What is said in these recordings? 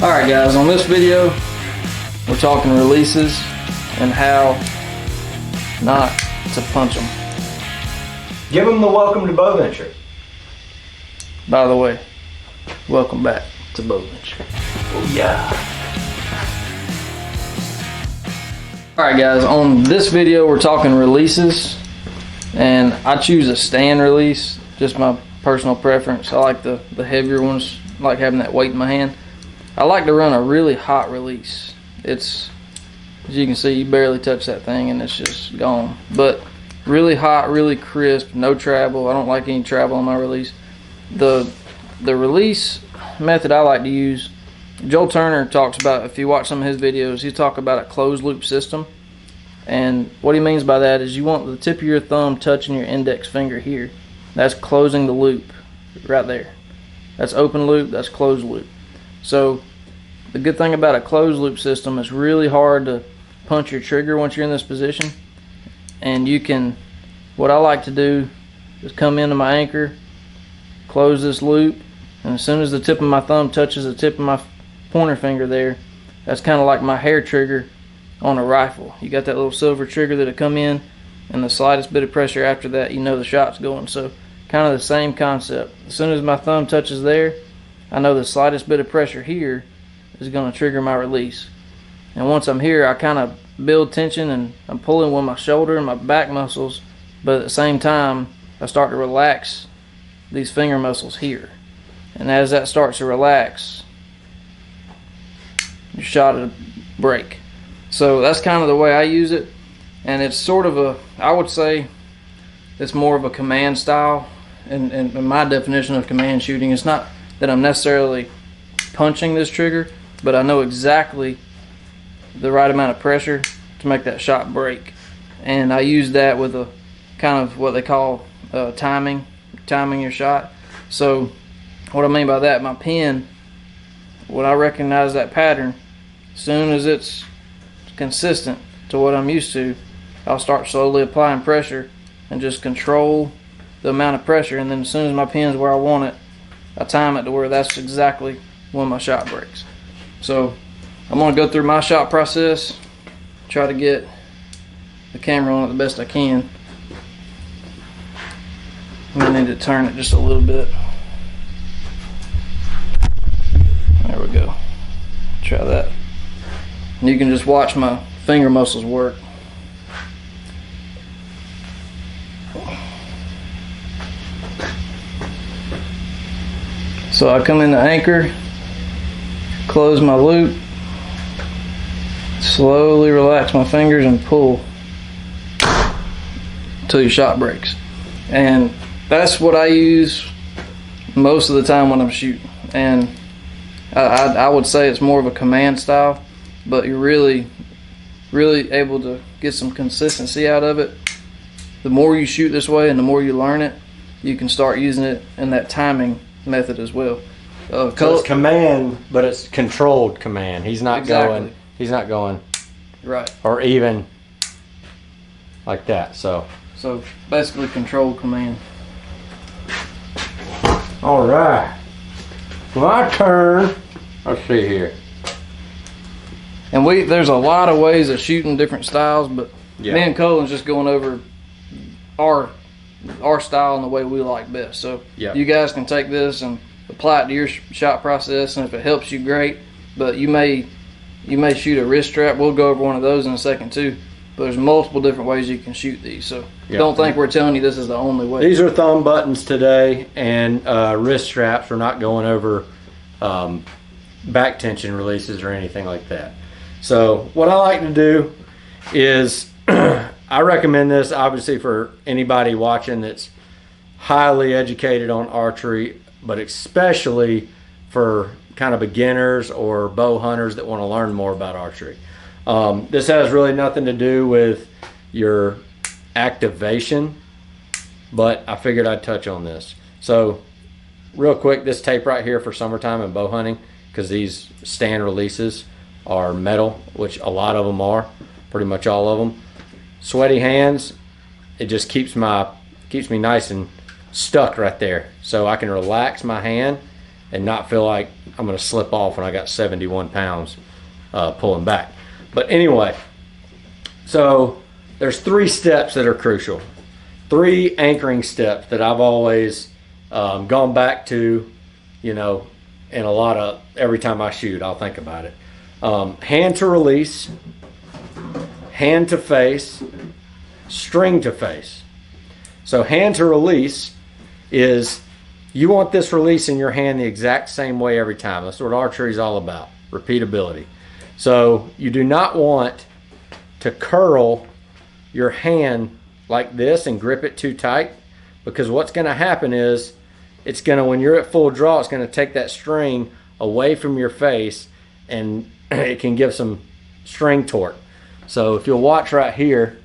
Alright guys, on this video we're talking releases and how not to punch them. Give them the welcome to bow venture. By the way, welcome back to bow venture. Oh yeah. Alright guys, on this video we're talking releases, and I choose a stand release, just my personal preference. I like the heavier ones, I like having that weight in my hand. I like to run a really hot release. It's, as you can see, you barely touch that thing and it's just gone. But really hot, really crisp, no travel. I don't like any travel on my release. The release method I like to use, Joel Turner talks about, if you watch some of his videos, he talks about a closed loop system. And what he means by that is you want the tip of your thumb touching your index finger here. That's closing the loop right there. That's open loop, that's closed loop. So the good thing about a closed loop system, it's really hard to punch your trigger once you're in this position. And you can, what I like to do is come into my anchor, close this loop, and as soon as the tip of my thumb touches the tip of my pointer finger there, that's kind of like my hair trigger on a rifle. You got that little silver trigger that'll come in, and the slightest bit of pressure after that, you know the shot's going. So kind of the same concept. As soon as my thumb touches there, I know the slightest bit of pressure here is going to trigger my release. And once I'm here, I kind of build tension and I'm pulling with my shoulder and my back muscles, but at the same time I start to relax these finger muscles here. And as that starts to relax, your shot will break. So that's kind of the way I use it. And it's sort of a, I would say it's more of a command style. And my definition of command shooting, it's not that I'm necessarily punching this trigger, but I know exactly the right amount of pressure to make that shot break. And I use that with a kind of what they call timing your shot. So what I mean by that, my pen, when I recognize that pattern, as soon as it's consistent to what I'm used to, I'll start slowly applying pressure and just control the amount of pressure, and then as soon as my pen's where I want it, I time it to where that's exactly when my shot breaks. So I'm going to go through my shot process, try to get the camera on it the best I can. I'm going to need to turn it just a little bit. There we go. Try that. And you can just watch my finger muscles work. So I come in the anchor, close my loop, slowly relax my fingers and pull until your shot breaks. And that's what I use most of the time when I'm shooting. And I would say it's more of a command style, but you're really able to get some consistency out of it. The more you shoot this way and the more you learn it, you can start using it in that timing method as well. So it's command, but it's controlled command. He's not going right, or even like that. So basically controlled command. All right, my turn. Let's see here. And there's a lot of ways of shooting different styles, but yeah, me and Colin's just going over our style and the way we like best. So yeah, you guys can take this and apply it to your shot process, and if it helps you, great. But you may shoot a wrist strap. We'll go over one of those in a second too. But there's multiple different ways you can shoot these. So don't think we're telling you this is the only way. These are thumb buttons today, and wrist straps. We're not going over back tension releases or anything like that. So what I like to do is I recommend this obviously for anybody watching that's highly educated on archery, but especially for kind of beginners or bow hunters that want to learn more about archery. This has really nothing to do with your activation, but I figured I'd touch on this. So real quick, this tape right here for summertime and bow hunting, because these stand releases are metal, which a lot of them are, pretty much all of them. Sweaty hands, it just keeps me nice and stuck right there, so I can relax my hand and not feel like I'm going to slip off when I got 71 pounds pulling back. But anyway, so there's 3 steps that are crucial. 3 anchoring steps that I've always gone back to, you know, and every time I shoot, I'll think about it. Hand to release, hand to face, string to face. So hand to release is, you want this release in your hand the exact same way every time. That's what archery is all about, repeatability. So you do not want to curl your hand like this and grip it too tight, because what's going to happen is when you're at full draw, it's going to take that string away from your face, and it can give some string torque. So if you'll watch right here,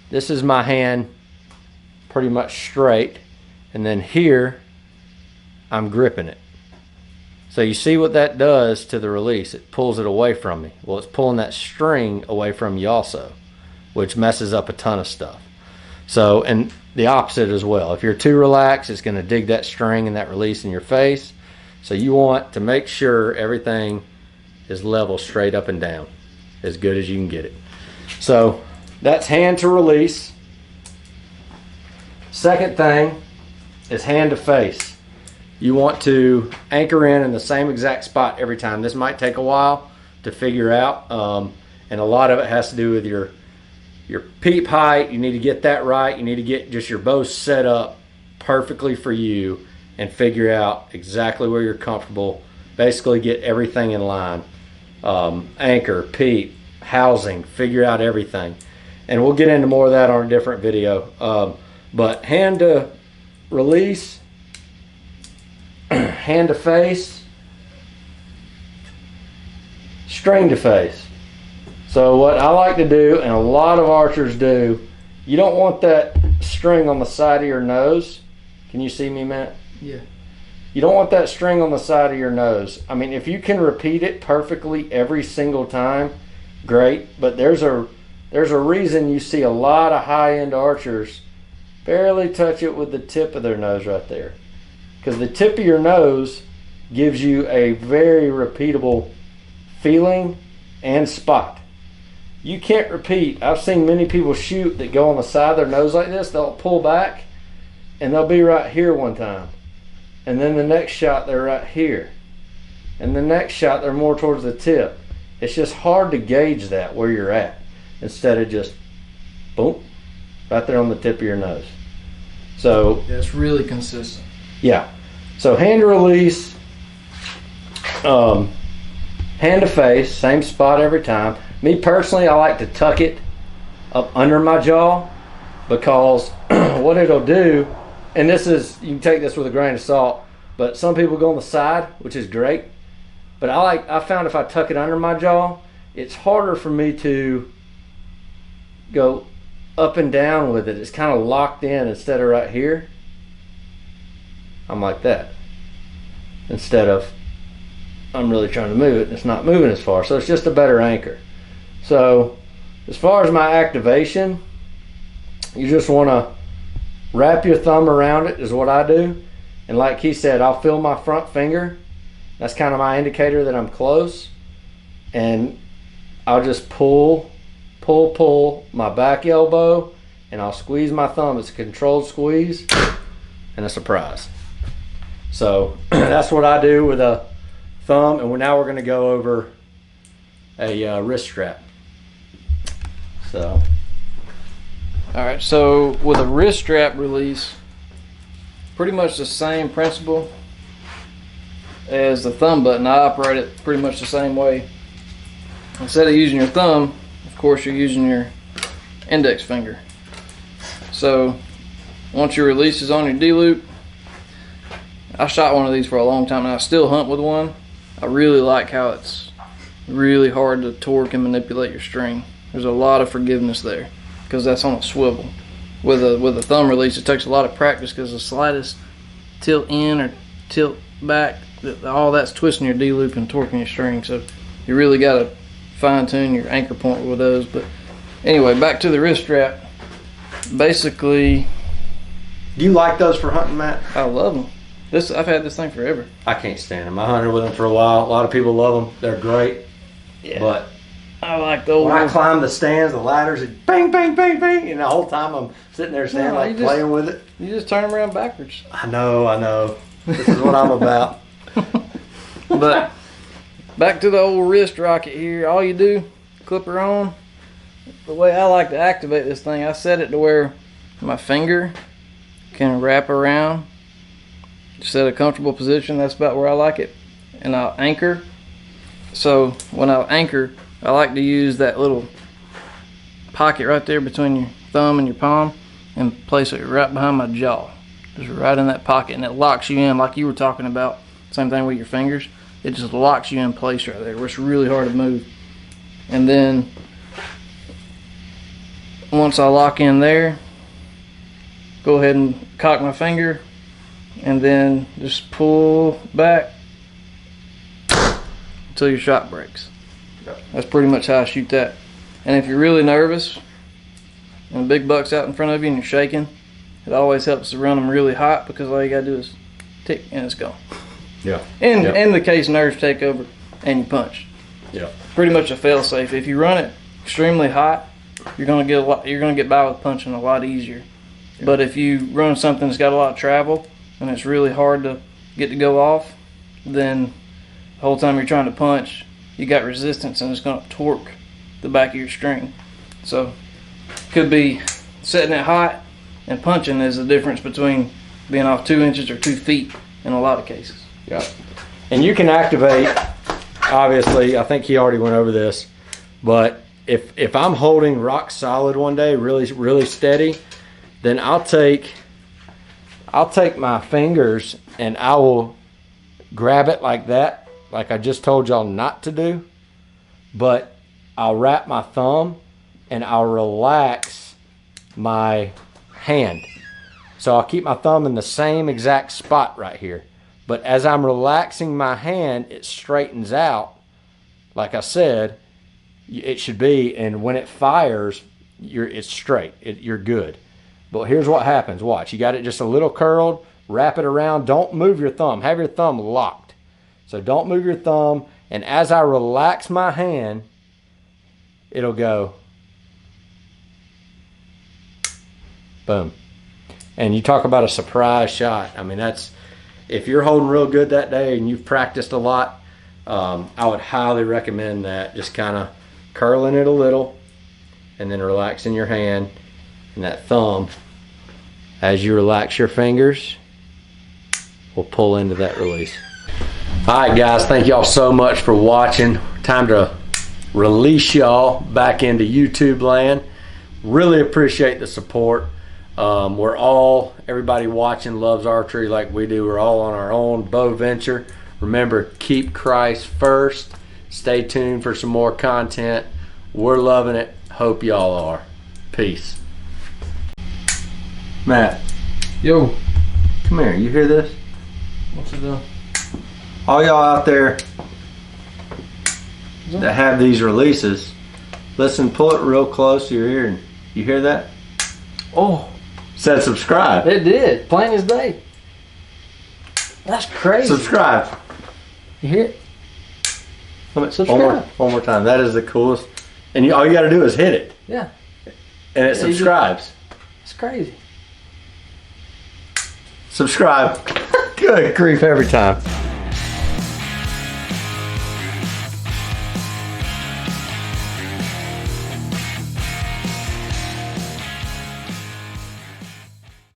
this is my hand pretty much straight, and then here I'm gripping it. So you see what that does to the release. It pulls it away from me. Well, it's pulling that string away from you also, which messes up a ton of stuff. So, and the opposite as well. If you're too relaxed, it's going to dig that string and that release in your face. So you want to make sure everything is level straight up and down, as good as you can get it. So that's hand to release. Second thing is hand to face. You want to anchor in the same exact spot every time. This might take a while to figure out, and a lot of it has to do with your peep height. You need to get that right. You need to get just your bow set up perfectly for you and figure out exactly where you're comfortable. Basically get everything in line. Anchor, peep, housing, figure out everything. And we'll get into more of that on a different video. But hand to release, hand to face, string to face. So what I like to do, and a lot of archers do, you don't want that string on the side of your nose. Can you see me, Matt? Yeah. You don't want that string on the side of your nose. I mean, if you can repeat it perfectly every single time, great. But there's a reason you see a lot of high-end archers barely touch it with the tip of their nose right there. Because the tip of your nose gives you a very repeatable feeling and spot. You can't repeat. I've seen many people shoot that go on the side of their nose like this. They'll pull back and they'll be right here one time. And then the next shot they're right here. And the next shot they're more towards the tip. It's just hard to gauge that where you're at, instead of just boom, right there on the tip of your nose. So yeah, it's really consistent. Yeah. So hand to release, hand to face, same spot every time. Me personally, I like to tuck it up under my jaw, because what it'll do, and this is, you can take this with a grain of salt, but some people go on the side, which is great. But I found if I tuck it under my jaw, it's harder for me to go up and down with it. It's kind of locked in instead of right here. I'm like that. Instead of, I'm really trying to move it and it's not moving as far. So it's just a better anchor. So as far as my activation, you just want to wrap your thumb around it is what I do. And like he said, I'll feel my front finger. That's kind of my indicator that I'm close. And I'll just pull my back elbow, and I'll squeeze my thumb. It's a controlled squeeze and a surprise. So that's what I do with a thumb. And now we're going to go over a wrist strap. So, all right, so with a wrist strap release, pretty much the same principle as the thumb button. I operate it pretty much the same way. Instead of using your thumb, of course, you're using your index finger. So once your release is on your D-loop, I shot one of these for a long time and I still hunt with one. I really like how it's really hard to torque and manipulate your string. There's a lot of forgiveness there because that's on a swivel. With a thumb release, it takes a lot of practice because the slightest tilt in or tilt back, all that's twisting your D-loop and torquing your string. So you really got to fine-tune your anchor point with those. But anyway, back to the wrist strap. Basically, do you like those for hunting, Matt? I love them. I've had this thing forever. I can't stand them. I hunted with them for a while. A lot of people love them. They're great. Yeah. But I like the old when I one. climb the stands, the ladders, it bang, bang, bang, bang, and the whole time I'm sitting there standing playing with it. You just turn them around backwards. I know. This is what I'm about. But back to the old wrist rocket here. All you do, clip her on. The way I like to activate this thing, I set it to where my finger can wrap around. Set a comfortable position. That's about where I like it. And I'll anchor. So when I'll anchor, I like to use that little pocket right there between your thumb and your palm and place it right behind my jaw. Just right in that pocket, and it locks you in like you were talking about. Same thing with your fingers. It just locks you in place right there where it's really hard to move. And then once I lock in there, go ahead and cock my finger and then just pull back until your shot breaks. That's pretty much how I shoot that. And if you're really nervous and a big buck's out in front of you and you're shaking, it always helps to run them really hot, because all you gotta do is tick and it's gone. Yeah. And in the case nerves take over and you punch. Yeah. Pretty much a fail safe. If you run it extremely hot, you're gonna get by with punching a lot easier. Yeah. But if you run something that's got a lot of travel and it's really hard to get to go off, then the whole time you're trying to punch, you got resistance and it's gonna torque the back of your string. So could be setting it hot and punching is the difference between being off 2 inches or 2 feet in a lot of cases. Yeah. And you can activate, obviously, I think he already went over this, but if I'm holding rock solid one day, really steady, then I'll take my fingers and I will grab it like that, like I just told y'all not to do, but I'll wrap my thumb and I'll relax my hand. So I'll keep my thumb in the same exact spot right here. But as I'm relaxing my hand, it straightens out. Like I said, it should be, and when it fires, it's straight. You're good. But here's what happens. Watch. You got it just a little curled. Wrap it around. Don't move your thumb. Have your thumb locked. So don't move your thumb. And as I relax my hand, it'll go boom. And you talk about a surprise shot. I mean, that's, if you're holding real good that day and you've practiced a lot, I would highly recommend that. Just kind of curling it a little and then relaxing your hand and that thumb. As you relax your fingers, will pull into that release. All right, guys, thank y'all so much for watching. Time to release y'all back into YouTube land. Really appreciate the support. Everybody watching loves archery like we do. We're all on our own bow venture. Remember, keep Christ first. Stay tuned for some more content. We're loving it. Hope y'all are. Peace. Matt. Yo. Come here. You hear this? What's it doing? All y'all out there that have these releases, listen, pull it real close to your ear. And you hear that? Oh. Said subscribe. It did. Plain as day. That's crazy. Subscribe. You hear it? Subscribe. One more time. That is the coolest. And all you got to do is hit it. Yeah. And it subscribes. It's crazy. Subscribe. Good grief every time.